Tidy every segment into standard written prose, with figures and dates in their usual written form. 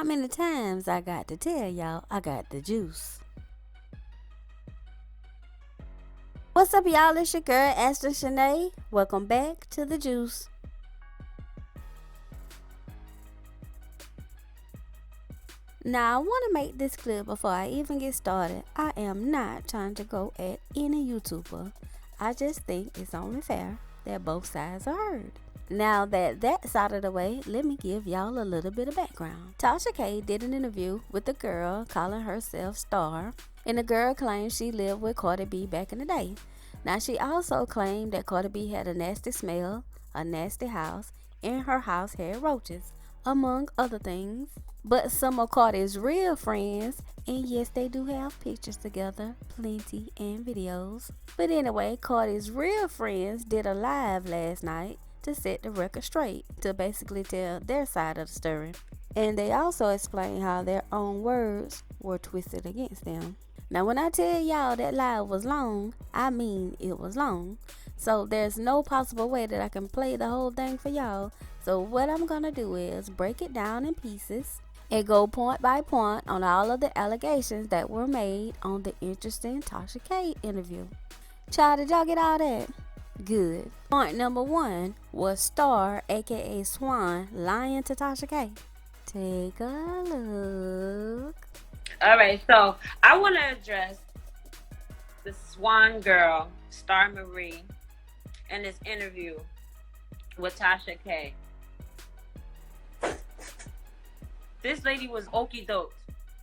How many times I got to tell y'all I got the juice? What's up, y'all? It's your girl, Aston Shanae. Welcome back to the juice. Now, I want to make this clear before I even get started. I am not trying to go at any YouTuber. I just think it's only fair that both sides are heard. Now that that's out of the way, let me give y'all a little bit of background. Tasha K did an interview with a girl calling herself Star, and the girl claimed she lived with Cardi B back in the day. Now, she also claimed that Cardi B had a nasty smell, a nasty house, and her house had roaches, among other things. But some of Cardi's real friends, and yes, they do have pictures together, plenty, and videos. But anyway, Cardi's real friends did a live last night to set the record straight, to basically tell their side of the story. And they also explained how their own words were twisted against them. Now, when I tell y'all that live was long, I mean it was long. So there's no possible way that I can play the whole thing for y'all. So what I'm gonna do is break it down in pieces and go point by point on all of the allegations that were made on the interesting Tasha K interview. Child, did y'all get all that? Good. Point number one was Star, aka Swan, lying to Tasha K. Take a look. All right, so I want to address the Swan girl, StarMarie, and this interview with Tasha K. This lady was okie doke.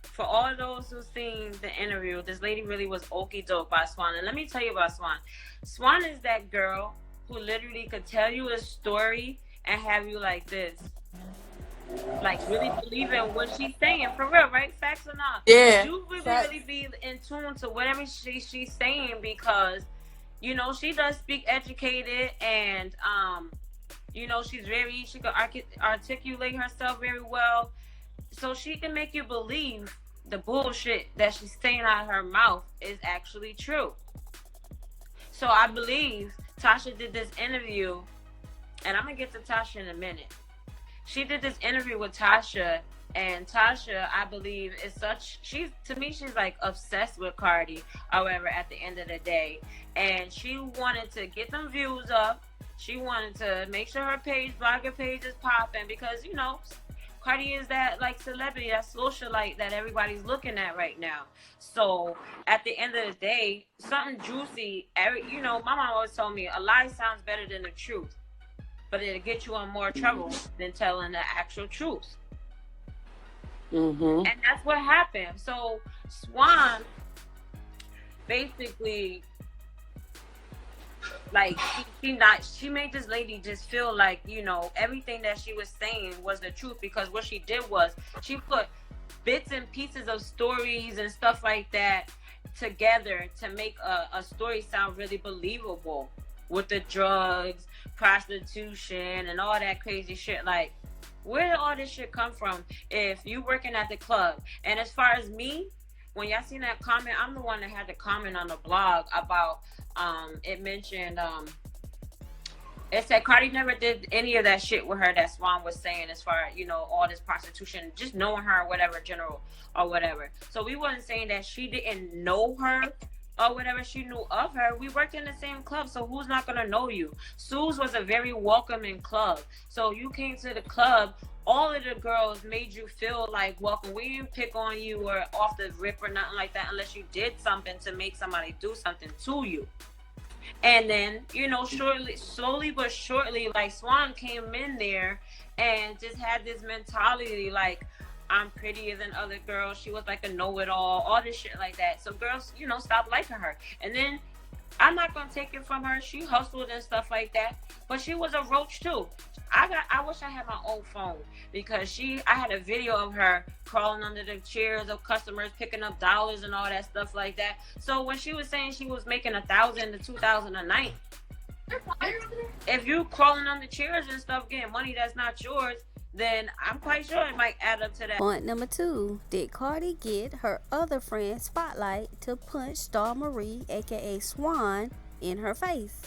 For all those who've seen the interview, this lady really was okie doke by Swan. And let me tell you about Swan. Swan is that girl who literally could tell you a story and have you like this. Like really believe in what she's saying. For real, right? Facts or not. Yeah. You really be in tune to whatever she's saying, because, you know, she does speak educated, and you know, she can articulate herself very well. So she can make you believe the bullshit that she's saying out of her mouth is actually true. So I believe Tasha did this interview, and I'm gonna get to Tasha in a minute. She did this interview with Tasha, and Tasha, I believe, she's like obsessed with Cardi, however, at the end of the day. And she wanted to get them views up. She wanted to make sure her blogger page is popping, because, you know, Cardi is that like celebrity, that socialite that everybody's looking at right now. So at the end of the day, something juicy, you know, my mom always told me a lie sounds better than the truth, but it'll get you in more trouble than telling the actual truth. Mm-hmm. And that's what happened. So Swan basically, like, she made this lady just feel like, you know, everything that she was saying was the truth, because what she did was she put bits and pieces of stories and stuff like that together to make a story sound really believable, with the drugs, prostitution, and all that crazy shit. Like, where did all this shit come from if you working at the club? And as far as me, when y'all seen that comment, I'm the one that had to comment on the blog about it mentioned it said Cardi never did any of that shit with her that Swan was saying, as far as, you know, all this prostitution, just knowing her or whatever, general or whatever. So we wasn't saying that she didn't know her or whatever. She knew of her. We worked in the same club, so who's not gonna know you? Sue's was a very welcoming club. So you came to the club, all of the girls made you feel like welcome. We didn't pick on you or off the rip or nothing like that, unless you did something to make somebody do something to you. And then, you know, slowly but surely, like, Swan came in there and just had this mentality like, I'm prettier than other girls. She was like a know-it-all, all this shit like that. So girls, you know, stopped liking her. And then, I'm not gonna take it from her, she hustled and stuff like that, but she was a roach too. I wish I had my old phone, because I had a video of her crawling under the chairs of customers, picking up dollars and all that stuff like that. So when she was saying she was making $1,000 to $2,000 a night, if you crawling under chairs and stuff getting money that's not yours, then I'm quite sure it might add up to that. Point number two, did Cardi get her other friend Spotlight to punch StarMarie, aka Swan, in her face?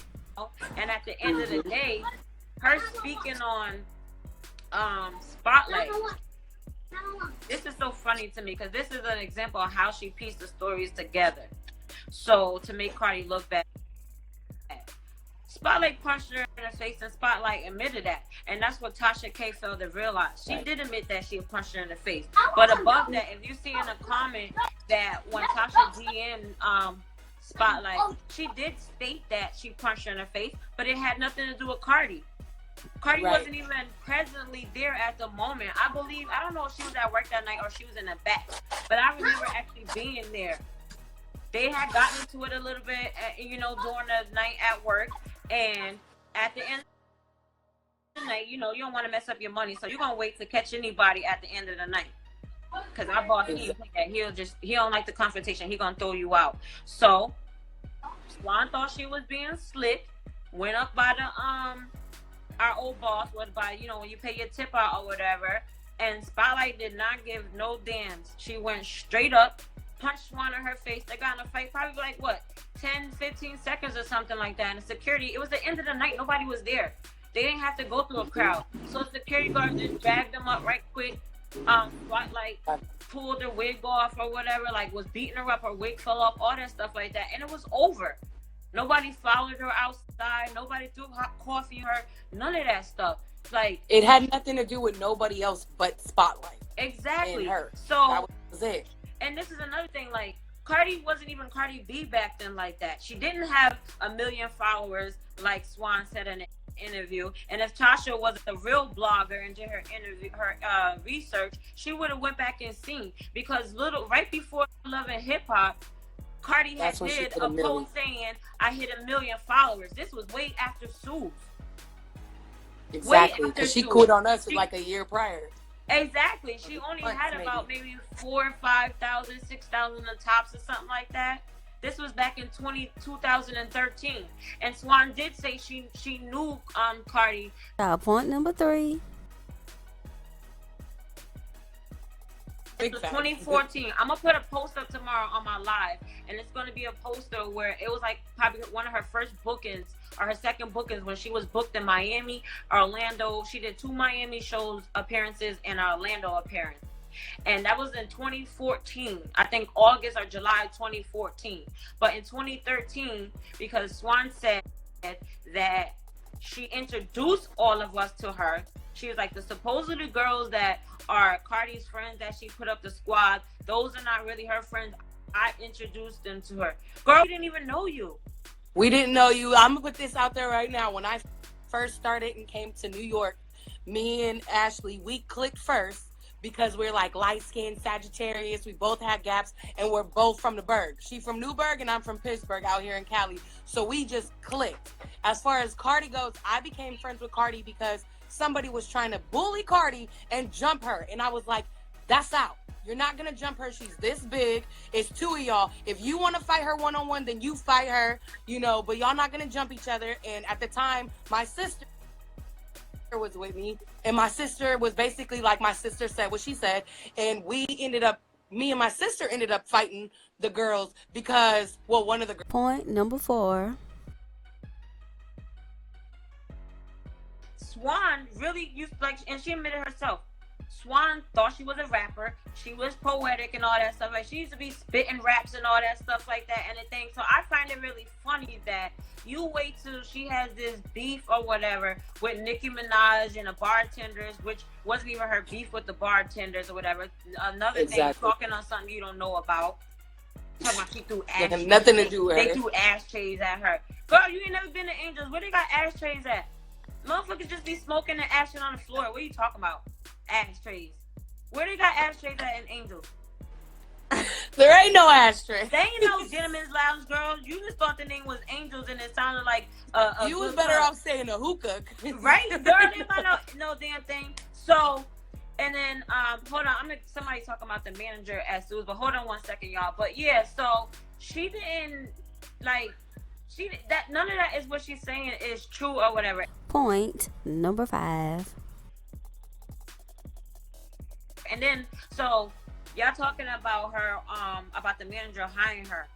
And at the end of the day, her speaking on Spotlight This is so funny to me because this is an example of how she pieced the stories together. So to make Cardi look bad. Spotlight punched her in the face, and Spotlight admitted that. And that's what Tasha K failed to realize. She did admit that she punched her in the face. But above that, if you see in the comment that when Tasha DM'd Spotlight, she did state that she punched her in the face, but it had nothing to do with Cardi. Cardi wasn't even presently there at the moment. I don't know if she was at work that night or she was in the back, but I remember actually being there. They had gotten into it a little bit, during the night at work. And at the end of the night, you don't want to mess up your money. So you're going to wait to catch anybody at the end of the night. Because our boss, he don't like the confrontation. He going to throw you out. So Swan thought she was being slick. Went up by our old boss, when you pay your tip out or whatever. And Spotlight did not give no damns. She went straight up, punched Swan in her face. They got in a fight, probably like 10, 15 seconds or something like that. And security, it was the end of the night. Nobody was there. They didn't have to go through a crowd. So security guards just dragged them up right quick. Spotlight pulled her wig off or whatever, was beating her up. Her wig fell off, all that stuff like that. And it was over. Nobody followed her outside. Nobody threw hot coffee on her. None of that stuff. It had nothing to do with nobody else but Spotlight. Exactly. And her. So that was it. And this is another thing, Cardi wasn't even Cardi B back then like that. She didn't have 1 million followers like Swan said in an interview. And if Tasha was a real blogger and did her interview, her research, she would have went back and seen. Because right before Love and Hip Hop, Cardi had did a post saying, I hit 1 million followers. This was way after Sue's. Exactly, because she quit on us a year prior. Exactly. She only had about maybe 4,000 or 5,000, 6,000 tops or something like that. This was back in 2013. And Swan did say she knew Cardi. Point number 3. It was 2014. I'm going to put a post up tomorrow on my live. And it's going to be a poster where it was probably one of her first bookings or her second bookings when she was booked in Miami, Orlando. She did 2 Miami shows appearances and an Orlando appearance. And that was in 2014. I think August or July 2014. But in 2013, because Swan said that she introduced all of us to her. She was like, the supposedly girls that are Cardi's friends that she put up the squad, those are not really her friends. I introduced them to her. Girl, we didn't even know you. We didn't know you. I'm going to put this out there right now. When I first started and came to New York, me and Ashley, we clicked first because we're light-skinned Sagittarius. We both had gaps, and we're both from the Berg. She from Newburgh, and I'm from Pittsburgh out here in Cali. So we just clicked. As far as Cardi goes, I became friends with Cardi because somebody was trying to bully Cardi and jump her. And I was like, that's out. You're not going to jump her. She's this big. It's 2 of y'all. If you want to fight her one-on-one, then you fight her, but y'all not going to jump each other. And at the time, my sister was with me. And my sister was basically my sister said what she said. And me and my sister ended up fighting the girls because, one of the girls. Point number 4. Swan really used and she admitted herself. Swan thought she was a rapper. She was poetic and all that stuff. She used to be spitting raps and all that stuff like that and the thing. So I find it really funny that you wait till she has this beef or whatever with Nicki Minaj and the bartenders, which wasn't even her beef with the bartenders or whatever. Another thing, talking on something you don't know about. Talking about she threw ashtrays. Nothing to do with her. They threw ashtrays at her. Girl, you ain't never been to Angels. Where they got ashtrays at? Motherfuckers just be smoking and ashing on the floor. What are you talking about? Ashtrays. Where they got ashtrays at in Angels? There ain't no ashtray. They ain't no gentleman's lounge, girl. You just thought the name was Angels and it sounded like you was better off saying a hookah. Right? Girl, they got no damn thing. So, and then, hold on. Somebody talking about the manager at Sue's, but hold on 1 second, y'all. But yeah, so she didn't, none of that is what she's saying is true or whatever. Point number 5. And then, so y'all talking about her, about the manager hiring her.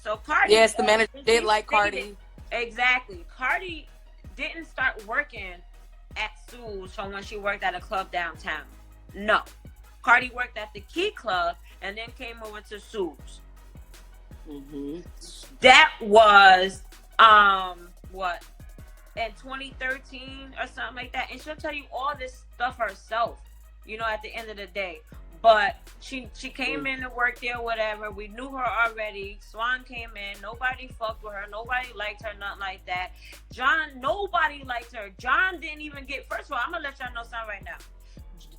So Cardi. Yes, the manager did like Cardi. Exactly. Cardi didn't start working at Sue's from when she worked at a club downtown. No. Cardi worked at the Key Club and then came over to Sue's. Mm-hmm. That was what, in 2013 or something like that, and she'll tell you all this stuff herself, you know, at the end of the day. But she came in to work there, whatever. We knew her already. Swan came in. Nobody fucked with her. Nobody liked her, nothing like that. John, nobody liked her. John didn't even get. First of all, I'm gonna let y'all know something right now.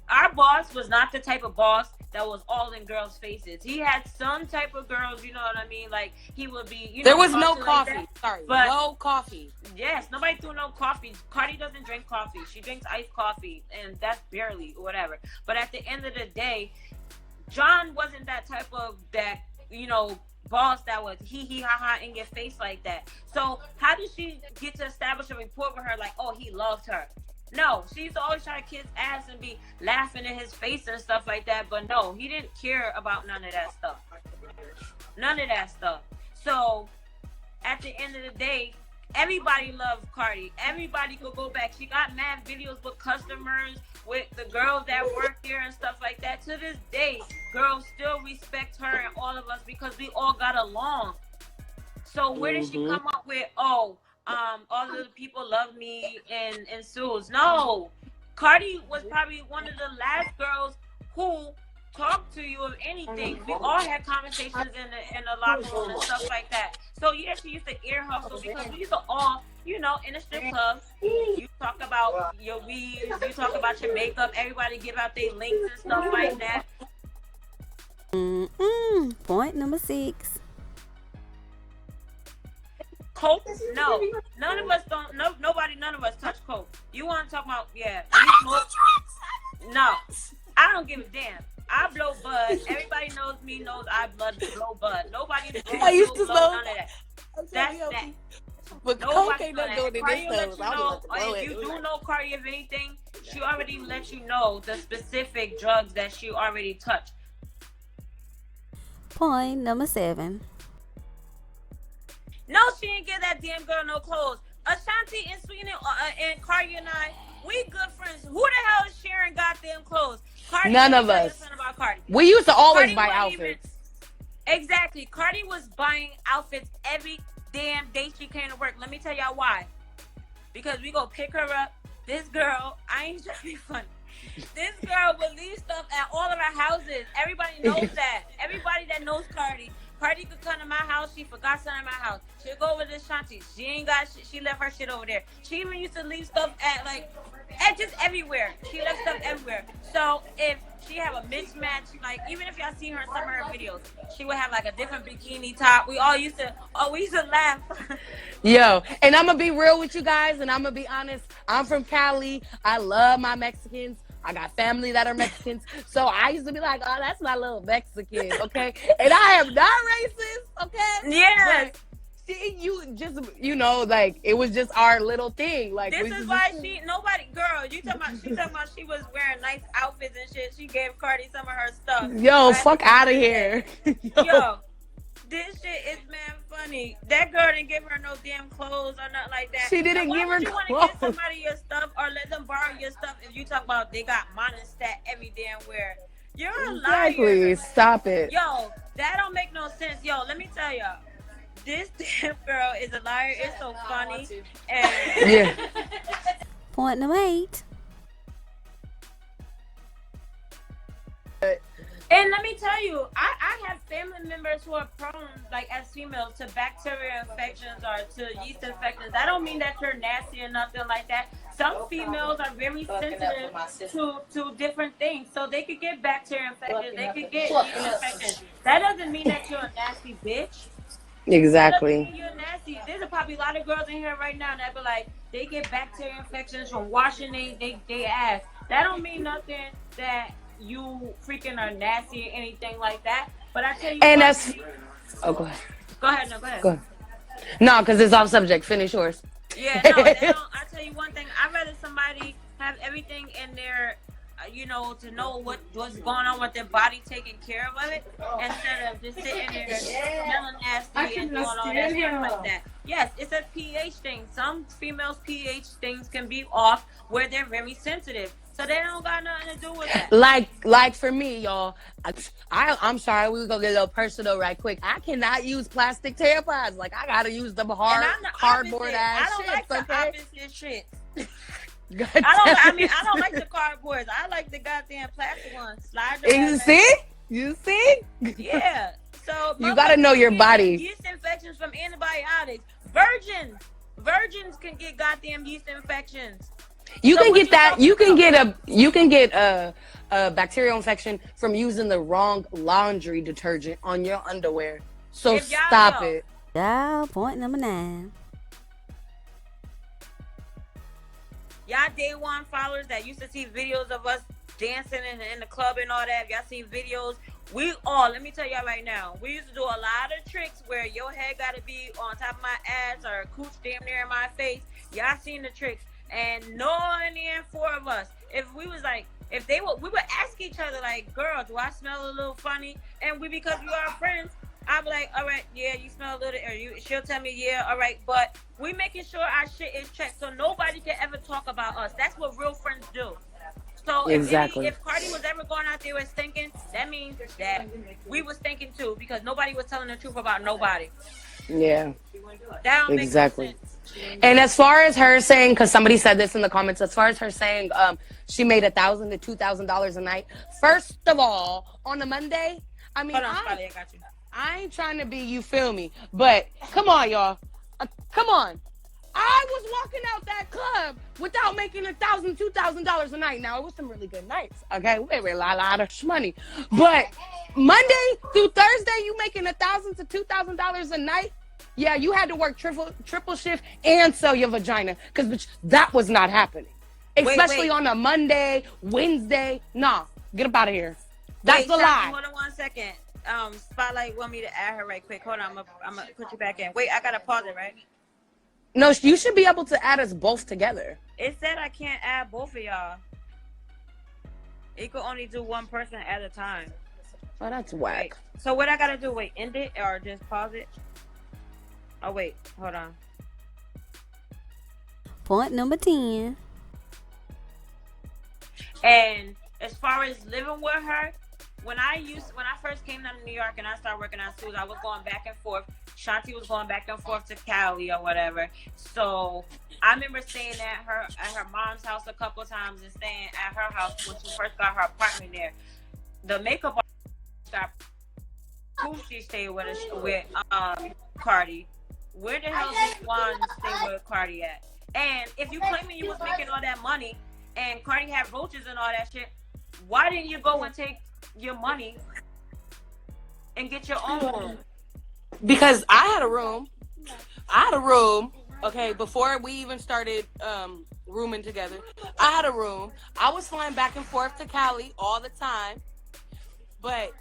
Our boss was not the type of boss that was all in girls' faces. He had some type of girls, you know what I mean? Like, he would be, you know. There was no coffee. Like Sorry, but no coffee. yes, nobody threw no coffee. Cardi doesn't drink coffee. She drinks iced coffee, and that's barely whatever. But at the end of the day, John wasn't that type of that, you know, boss that was hee ha ha in your face like that. So how did she get to establish a rapport with her like, oh, he loved her? No, she used to always try to kiss ass and be laughing in his face and stuff like that. But no, he didn't care about none of that stuff. None of that stuff. So at the end of the day, everybody loved Cardi. Everybody could go back. She got mad videos with customers, with the girls that work there and stuff like that. To this day, girls still respect her and all of us because we all got along. So where did she come up with, all of the people love me and Sue's? No. Cardi was probably one of the last girls who talked to you of anything. We all had conversations in the locker room and stuff like that. So yeah, she used to ear hustle because we used to all, you know, in the strip club, you talk about your weaves, you talk about your makeup, everybody give out their links and stuff like that. Point number 6. Coke? No. None of us don't, none of us touch coke. You want to talk about, yeah. No. I don't give a damn. I blow bud. Everybody knows me, knows I blow bud. Nobody I used to blow know. none of that. That's that. But coke ain't nothing doing in this though. If you do know Cardi, if anything, she already let you know the specific drugs that she already touched. Point number 7. No, she didn't give that damn girl no clothes. Ashanti and Sweetie and Cardi and I, we good friends. Who the hell is sharing goddamn clothes? Cardi, none of us. About Cardi. We used to always Cardi buy outfits. Exactly. Cardi was buying outfits every damn day she came to work. Let me tell y'all why. Because we go pick her up. This girl, I ain't trying to be funny. This girl would leave stuff at all of our houses. Everybody knows that. Everybody that knows Cardi could come to my house. She forgot something at my house. She'll go over to Shanti. She ain't got shit. She left her shit over there. She even used to leave stuff at just everywhere. She left stuff everywhere. So if she have a mismatch, like even if y'all see her in some of her videos, she would have like a different bikini top. We used to laugh. Yo, and I'm gonna be real with you guys, and I'm gonna be honest. I'm from Cali. I love my Mexicans. I got family that are Mexicans. So I used to be like, oh, that's my little Mexican, okay? And I am not racist, okay? Yeah. But you just, you know, like, it was just our little thing. Like, this is why girl, she talking about she was wearing nice outfits and shit. She gave Cardi some of her stuff. Yo, right? Fuck out of here. Yo, this shit is man funny. That girl didn't give her no damn clothes or nothing like that. She didn't give her clothes. Why would you want to give somebody your stuff or let them borrow your stuff if you talk about they got monostat every damn where? You're a liar. Exactly. Stop it. Yo, that don't make no sense. Yo, let me tell y'all. This damn girl is a liar. It's so funny. And yeah. Point number 8. And let me tell you, I have family members who are prone, like as females, to bacterial infections or to yeast infections. That don't mean that you're nasty or nothing like that. Some females are very sensitive to different things. So they could get bacterial infections. They could get yeast infections. That doesn't mean that you're a nasty bitch. Exactly. You're nasty. There's probably a lot of girls in here right now that be like, they get bacterial infections from washing they ass. That don't mean nothing that you freaking are nasty or anything like that. But I tell you, and that's. Oh, go ahead. Go ahead. No, go ahead. Go ahead. No, because it's off subject. Finish yours. Yeah, no. I tell you one thing. I'd rather somebody have everything in their, you know, to know what's going on with their body, taking care of it, instead of just sitting there smelling nasty and doing all that stuff like that. Yes, it's a pH thing. Some females' pH things can be off where they're very sensitive. So they don't got nothing to do with that. Like for me, y'all, I'm sorry, we gonna get a little personal right quick. I cannot use plastic tampons. Like, I gotta use them And hard I'm the cardboard opposite. I ass don't shit. like the Okay. opposite shit. God I don't like the cardboards. I like the goddamn plastic ones. Slide your You ass see? You see? Yeah. So You gotta know your motherfuckers body. get yeast infections from antibiotics. Virgins can get goddamn yeast infections. You So can what get that. talking You can about? get a bacterial infection from using the wrong laundry detergent on your underwear. So If y'all stop yo, it. Yeah, point number 9. y'all day one followers that used to see videos of us dancing in the club and all that. Y'all seen videos. Let me tell y'all right now, we used to do a lot of tricks where your head got to be on top of my ass or cooch damn near in my face. Y'all seen the tricks. And no one in 4 of us, if we was like, we would ask each other like, girl, do I smell a little funny? And because we are friends, I'd be like, all right, yeah, you smell a little, she'll tell me, yeah, all right, but we making sure our shit is checked so nobody can ever talk about us. That's what real friends do. So Exactly. if Cardi was ever going out there and stinking, that means that we was stinking too, because nobody was telling the truth about nobody. Yeah. That don't Exactly. make no sense. And as far as her saying, because somebody said this in the comments, as far as her saying she made $1,000 to $2,000 a night. First of all, on a Monday, I mean, Hold on, Spotty, I got you. I ain't trying to be, you feel me? But come on, y'all. Come on. I was walking out that club without making $1,000, $2,000 a night. Now, it was some really good nights, okay? We made a lot of money. But Monday through Thursday, you making $1,000 to $2,000 a night? Yeah, you had to work triple shift and sell your vagina, because that was not happening. Especially on a Monday, Wednesday. Nah, get up out of here. That's the lie. Hold on 1 second. Spotlight want me to add her right quick. Hold on, I'm gonna put you back in. Wait, I gotta pause it, right? No, you should be able to add us both together. It said I can't add both of y'all. It could only do one person at a time. Oh, that's whack. Wait, so what I gotta do? Wait, end it or just pause it? Oh wait, hold on. Point number 10. And as far as living with her, when I first came down to New York and I started working at schools, I was going back and forth. Shanti was going back and forth to Cali or whatever. So I remember staying at her mom's house a couple times and staying at her house when she first got her apartment there. The makeup artist got who she stayed with Cardi. Where the hell did Juan stay with Cardi at? And if you claiming you was making all that money and Cardi had roaches and all that shit, why didn't you go and take your money and get your own room? Because I had a room. Okay, before we even started rooming together, I had a room. I was flying back and forth to Cali all the time. But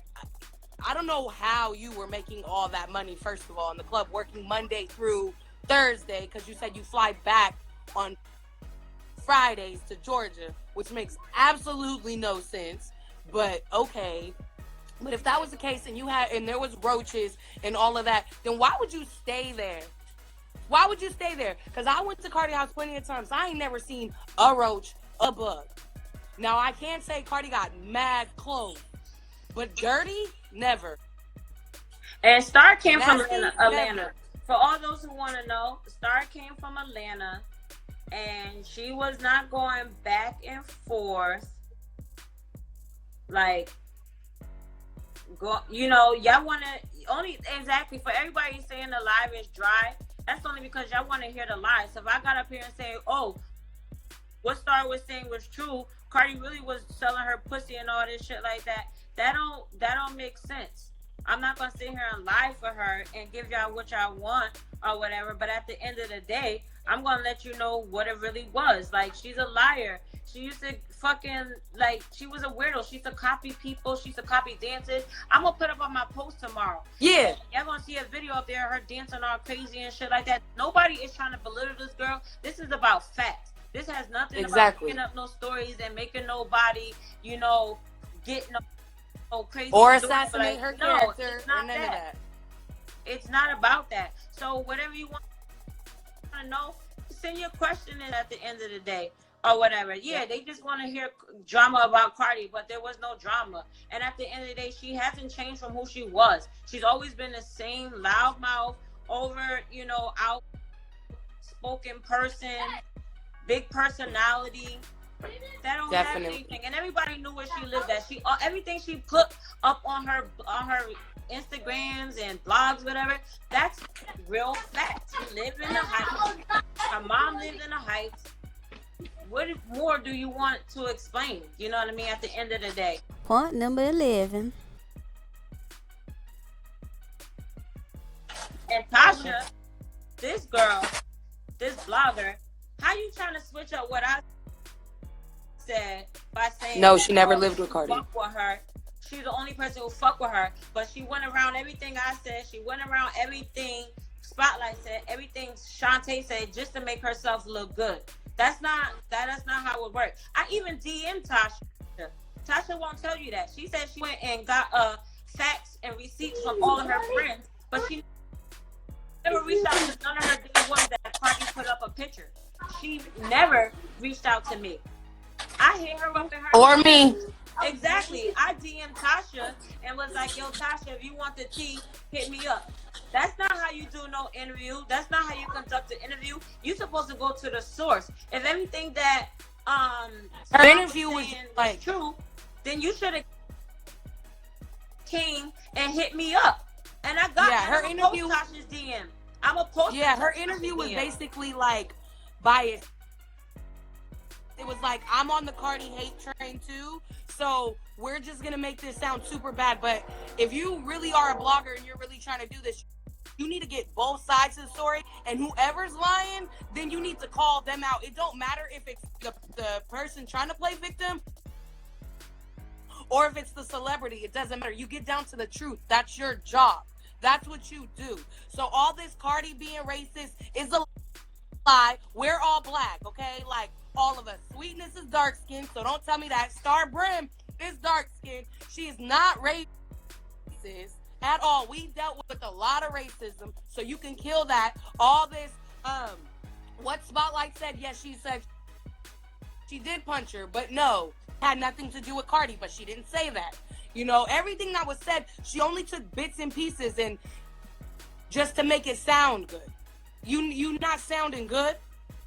I don't know how you were making all that money, first of all, in the club, working Monday through Thursday, because you said you fly back on Fridays to Georgia, which makes absolutely no sense. But okay. But if that was the case and there was roaches and all of that, then why would you stay there? Why would you stay there? Because I went to Cardi house plenty of times. I ain't never seen a roach, a bug. Now, I can't say Cardi got mad clothes, but dirty, never. And Star came from Atlanta. For all those who want to know, Star came from Atlanta, and she was not going back and forth. Like, y'all want to only exactly for everybody saying the live is dry. That's only because y'all want to hear the lies. So if I got up here and say, oh, what Star was saying was true, Cardi really was selling her pussy and all this shit like that. That don't make sense. I'm not gonna sit here and lie for her and give y'all what y'all want or whatever. But at the end of the day, I'm gonna let you know what it really was. Like, she's a liar. She used to she was a weirdo. She used to copy people. She used to copy dances. I'm gonna put up on my post tomorrow. Yeah. Y'all gonna see a video up there, her dancing all crazy and shit like that. Nobody is trying to belittle this girl. This is about facts. This has nothing about making up no stories and making nobody, get no crazy or assassinate her character. No, it's not that. It's not about that. So whatever you want to know, send your question in at the end of the day. or whatever. Yeah, they just want to hear drama about Cardi, but there was no drama. And at the end of the day, she hasn't changed from who she was. She's always been the same loudmouth, over, outspoken person, big personality. That don't have Definitely. anything. And everybody knew where she lived at. She everything she put up on her Instagrams and blogs, whatever. That's real facts. She lived in the Heights. Her mom lived in the Heights. What more do you want to explain? You know what I mean? At the end of the day. Point number 11. And Tasha, this girl, this blogger, how you trying to switch up what I said by saying No, that, she never lived with Cardi. fuck with her? She's the only person who fuck with her, but she went around everything I said. She went around everything Spotlight said, everything Shantae said, just to make herself look good. That's not how it works. I even DM Tasha. Tasha won't tell you that. She said she went and got facts and receipts from all of her friends, but she never reached out to none of her day ones that Cardi put up a picture. She never reached out to me. I hit her up in her Or me. Exactly. I DM'd Tasha and was like, yo, Tasha, if you want the tea, hit me up. That's not how you do no interview. That's not how you conduct an interview. You're supposed to go to the source. If everything that her interview was like true, then you should have came and hit me up. And I got her interview. Tasha's DM. I'm a post. Yeah, her interview was basically like biased. It was like, I'm on the Cardi hate train too, so we're just gonna make this sound super bad. But if you really are a blogger and you're really trying to do this, you need to get both sides of the story. And whoever's lying, then you need to call them out. It don't matter if it's the person trying to play victim or if it's the celebrity. It doesn't matter. You get down to the truth. That's your job. That's what you do. So all this Cardi being racist is a lie. We're all black, okay? Like, all of us. Sweetness is dark skin, so don't tell me that. Star Brim is dark skin. She is not racist at all. We dealt with a lot of racism, so you can kill that. All this, what Spotlight said, yes, she said she did punch her, but no, had nothing to do with Cardi, but she didn't say that. You know, everything that was said, she only took bits and pieces and just to make it sound good. You not sounding good.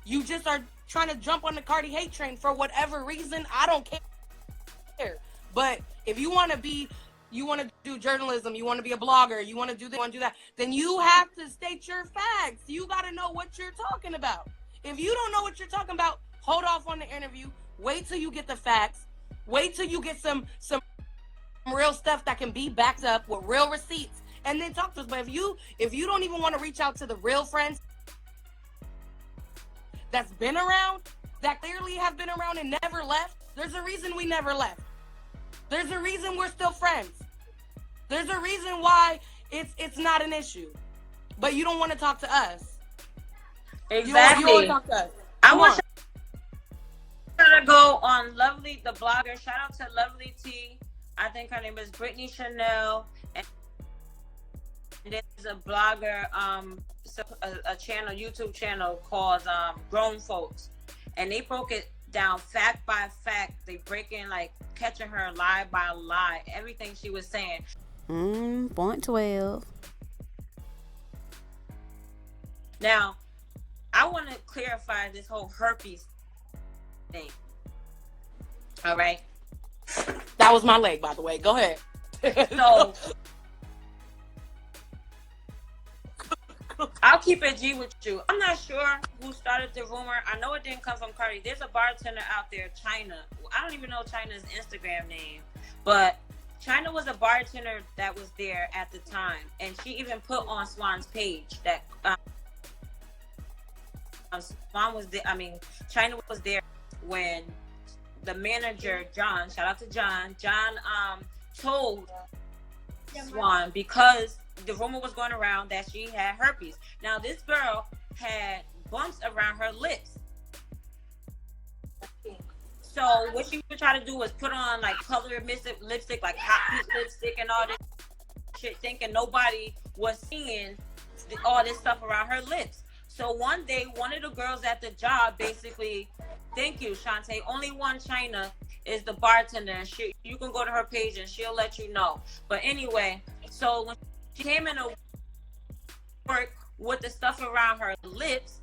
You just are trying to jump on the Cardi hate train for whatever reason. I don't care. But if you want to do journalism, you want to be a blogger, you want to do this, you want to do that, then you have to state your facts. You got to know what you're talking about. If you don't know what you're talking about, hold off on the interview. Wait till you get the facts. Wait till you get some real stuff that can be backed up with real receipts, and then talk to us. But if you don't even want to reach out to the real friends that's been around, that clearly have been around and never left, there's a reason we never left. There's a reason we're still friends. There's a reason why it's not an issue. But you don't want to talk to us. Exactly. You don't want to talk to us. I want to go on Lovely, the blogger. Shout out to Lovely T. I think her name is Brittany Chanel. And there's a blogger, a channel, YouTube channel called Grown Folks. And they broke it down fact by fact. They break in, like, catching her lie by lie. Everything she was saying. Point 12. Now, I want to clarify this whole herpes thing. All right? That was my leg, by the way. Go ahead. So, I'll keep it G with you. I'm not sure who started the rumor. I know it didn't come from Cardi. There's a bartender out there, China. I don't even know China's Instagram name, but China was a bartender that was there at the time, and she even put on Swan's page that Swan was there. I mean, China was there when the manager, John, shout out to John, told Swan, because the rumor was going around that she had herpes. Now, this girl had bumps around her lips. So what she would try to do was put on, like, colored lipstick, like hot pink lipstick and all this shit, thinking nobody was seeing all this stuff around her lips. So one day, one of the girls at the job basically Thank you, Shantae. Only One China is the bartender, and you can go to her page and she'll let you know. But anyway, so when she came into work with the stuff around her lips,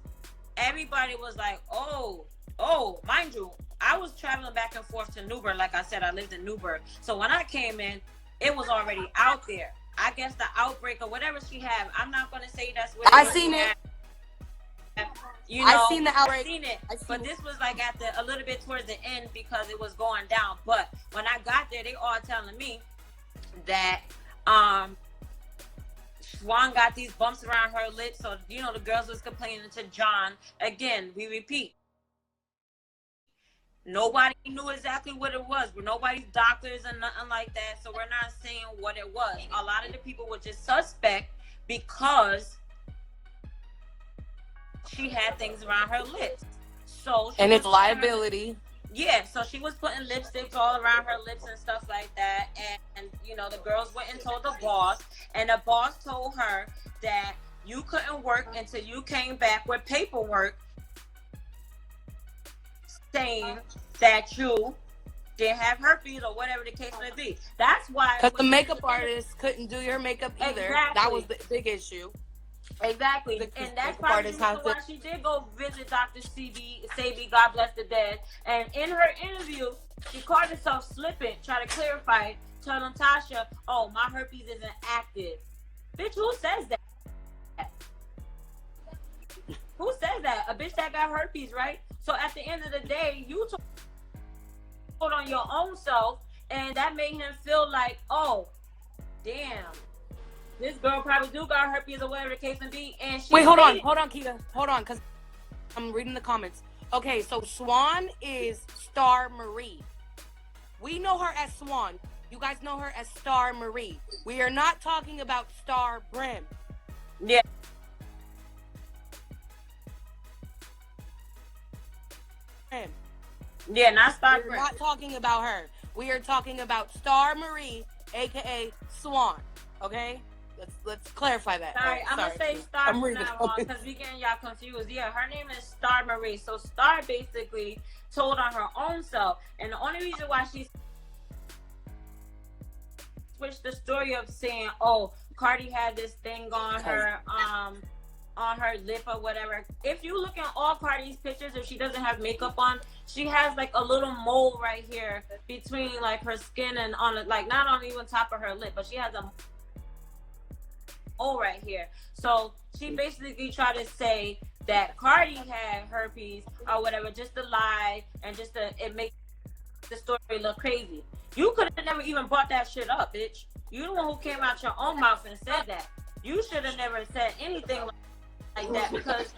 everybody was like, oh, mind you, I was traveling back and forth to Newburgh. Like I said, I lived in Newburgh. So when I came in, it was already out there. I guess the outbreak or whatever she had, I'm not going to say that's what it I was. seen it. You know, I seen the outbreak. I seen it. But this was like at a little bit towards the end because it was going down. But when I got there, they all telling me that Swan got these bumps around her lips. So, you know, the girls was complaining to John. Again, we repeat. Nobody knew exactly what it was. We're nobody's doctors and nothing like that. So we're not saying what it was. A lot of the people were just suspect because she had things around her lips. So and it's liability. Yeah, so she was putting lipsticks all around her lips and stuff like that. And you know, the girls went and told the boss. And the boss told her that you couldn't work until you came back with paperwork saying that you didn't have herpes or whatever the case may be. That's why. Because the makeup artist couldn't do your makeup either. Exactly. That was the big issue. Exactly. And that's probably why she did go visit Dr. Sabi, God bless the dead. And in her interview, she caught herself slipping, trying to clarify it, tell Natasha, oh, my herpes isn't active. Bitch, who says that? Who says that? A bitch that got herpes, right? So at the end of the day, you told on your own self, and that made him feel like, oh, damn. This girl probably do got herpes or whatever the case may be. And she wait, hold on, Keita. Hold on, because I'm reading the comments. Okay, so Swan is StarMarie. We know her as Swan. You guys know her as StarMarie. We are not talking about Star Brim. Yeah. Yeah, not Star Brim. We're not talking about her. We are talking about StarMarie, aka Swan. Okay? Let's clarify that. Sorry, I'm gonna say Star from now on because we getting y'all confused. Yeah, her name is StarMarie. So Star basically told on her own self, and the only reason why she switched the story of saying, "Oh, Cardi had this thing on her lip or whatever." If you look at all Cardi's pictures, if she doesn't have makeup on, she has like a little mole right here between like her skin and on it, like not on even top of her lip, but she has a right here. So she basically tried to say that Cardi had herpes or whatever, just to lie and just to it make the story look crazy. You could have never even brought that shit up, bitch. You the one who came out your own mouth and said that. You should have never said anything like that because,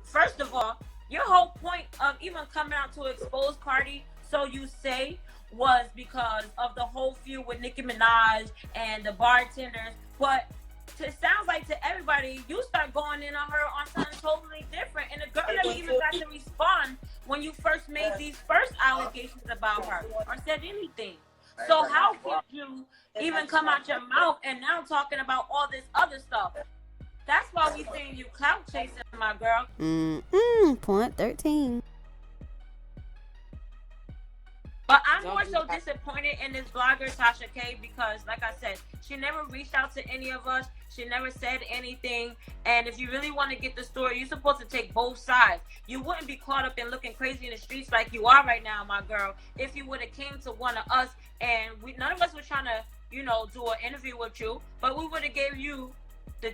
first of all, your whole point of even coming out to expose Cardi, so you say, was because of the whole feud with Nicki Minaj and the bartenders, but it sounds like to everybody, you start going in on her on something totally different. And the girl never even got to respond when you first made these first allegations about her or said anything. So how could you even come out your mouth and now talking about all this other stuff? That's why we saying you clout chasing, my girl. Point 13. But I'm more so disappointed in this blogger, Tasha K, because, like I said, she never reached out to any of us. She never said anything. And if you really want to get the story, you're supposed to take both sides. You wouldn't be caught up in looking crazy in the streets like you are right now, my girl, if you would have came to one of us and none of us were trying to, do an interview with you, but we would have gave you the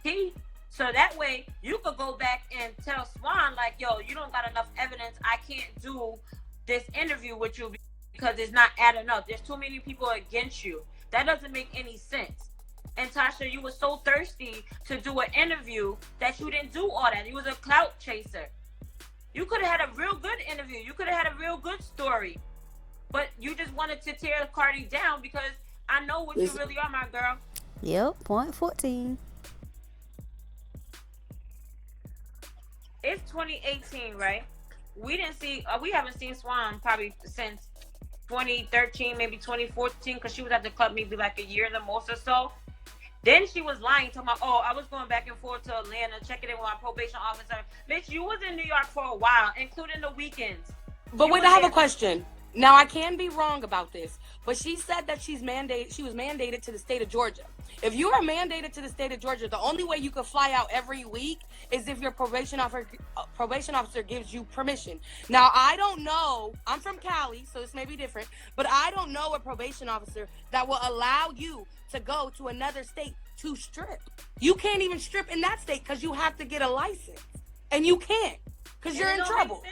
tea. So that way you could go back and tell Swan, like, yo, you don't got enough evidence. I can't do this interview with you because it's not adding up. There's too many people against you. That doesn't make any sense. And Tasha, you were so thirsty to do an interview that you didn't do all that. You was a clout chaser. You could have had a real good interview. You could have had a real good story. But you just wanted to tear Cardi down because I know what you really are, my girl. Yep, point 14. It's 2018, right? We haven't seen Swan probably since 2013, maybe 2014, because she was at the club maybe like a year the most or so. Then she was lying, talking about, oh, I was going back and forth to Atlanta, checking in with my probation officer. Bitch, you was in New York for a while, including the weekends. But wait, I have a question. Now, I can be wrong about this, but she said that she was mandated to the state of Georgia. If you are mandated to the state of Georgia, the only way you can fly out every week is if your probation officer gives you permission. Now, I don't know. I'm from Cali, so this may be different, but I don't know a probation officer that will allow you to go to another state to strip. You can't even strip in that state because you have to get a license, and you can't because you're in trouble.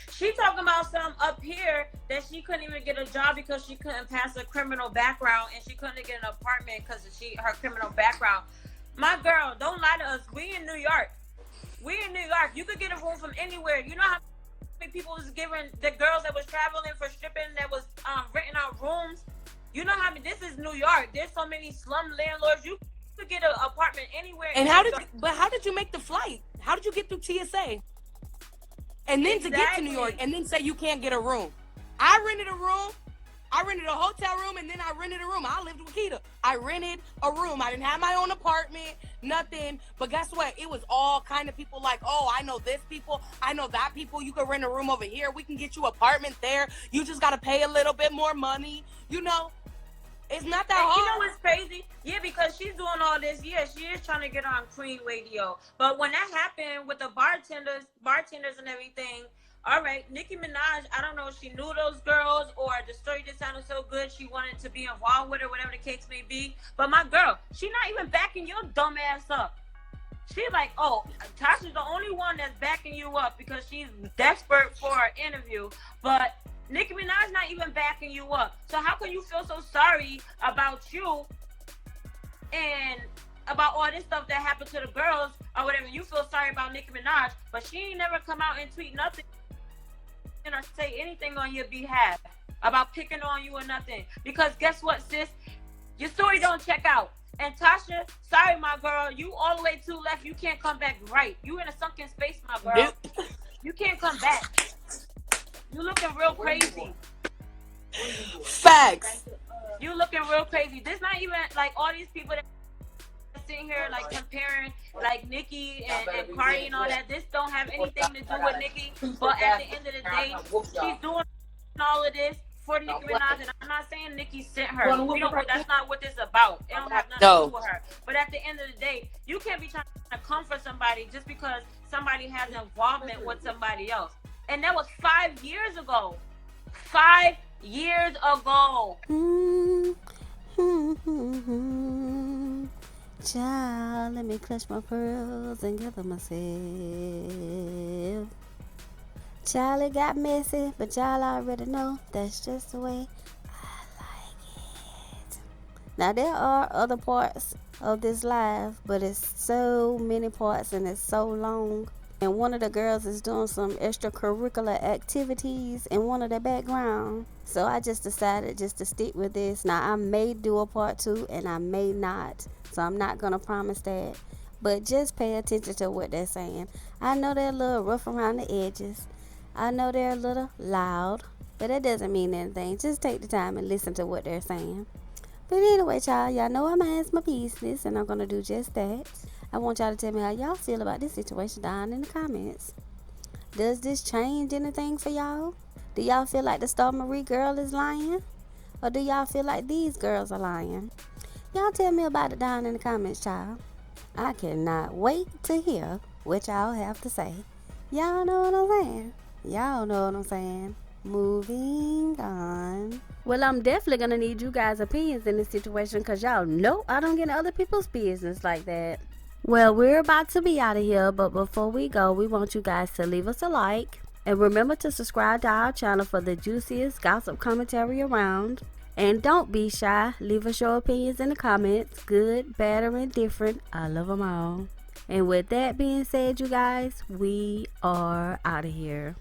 She talking about some up here that she couldn't even get a job because she couldn't pass a criminal background, and she couldn't get an apartment because of her criminal background. My girl, don't lie to us. We in New York. You could get a room from anywhere. You know how many people was giving the girls that was traveling for stripping that was renting out rooms? You know how many? This is New York. There's so many slum landlords. You could get an apartment anywhere. And how did you make the flight? How did you get through TSA? And then to get to New York, and then say you can't get a room. I rented a room. I rented a hotel room, and then I rented a room. I lived with Keita. I rented a room. I didn't have my own apartment, nothing. But guess what? It was all kind of people like, oh, I know this people. I know that people. You can rent a room over here. We can get you an apartment there. You just got to pay a little bit more money. You know, it's not that hard. You know what's crazy? Yeah, because she's doing all this. Yeah, she is trying to get on Queen Radio. But when that happened with the bartenders and everything, all right, Nicki Minaj, I don't know if she knew those girls or the story just sounded so good she wanted to be involved with her, whatever the case may be. But my girl, she not even backing your dumb ass up. She's like, oh, Tasha's the only one that's backing you up because she's desperate for an interview. But Nicki Minaj not even backing you up. So how can you feel so sorry about you and about all this stuff that happened to the girls or whatever? You feel sorry about Nicki Minaj, but she ain't never come out and tweet nothing or say anything on your behalf about picking on you or nothing. Because guess what, sis? Your story don't check out. And Tasha, sorry, my girl, you all the way to left. You can't come back right. You in a sunken space, my girl. You can't come back. You looking real crazy. Facts. You looking real crazy. This not even like all these people that sitting here like comparing like Nicki and Cardi and all that. This don't have anything to do with Nicki. But at the end of the day, she's doing all of this for Nicki Minaj, and I'm not saying Nicki sent her. That's not what this is about. It don't have nothing to do with her. But at the end of the day, you can't be trying to come for somebody just because somebody has involvement with somebody else. And that was 5 years ago. 5 years ago. Child, let me clutch my pearls and gather myself. Child, it got messy, but y'all already know that's just the way I like it. Now, there are other parts of this live, but it's so many parts and it's so long. And one of the girls is doing some extracurricular activities in one of the background. So I just decided just to stick with this. Now, I may do a part 2 and I may not. So I'm not going to promise that. But just pay attention to what they're saying. I know they're a little rough around the edges. I know they're a little loud. But that doesn't mean anything. Just take the time and listen to what they're saying. But anyway, y'all know I'm going to ask my business. And I'm going to do just that. I want y'all to tell me how y'all feel about this situation down in the comments. Does this change anything for y'all? Do y'all feel like the StarMarie girl is lying? Or do y'all feel like these girls are lying? Y'all tell me about it down in the comments, child. I cannot wait to hear what y'all have to say. Y'all know what I'm saying? Y'all know what I'm saying. Moving on. Well, I'm definitely going to need you guys' opinions in this situation because y'all know I don't get in other people's business like that. Well, we're about to be out of here, but before we go, we want you guys to leave us a like. And remember to subscribe to our channel for the juiciest gossip commentary around. And don't be shy. Leave us your opinions in the comments. Good, bad, or indifferent. I love them all. And with that being said, you guys, we are out of here.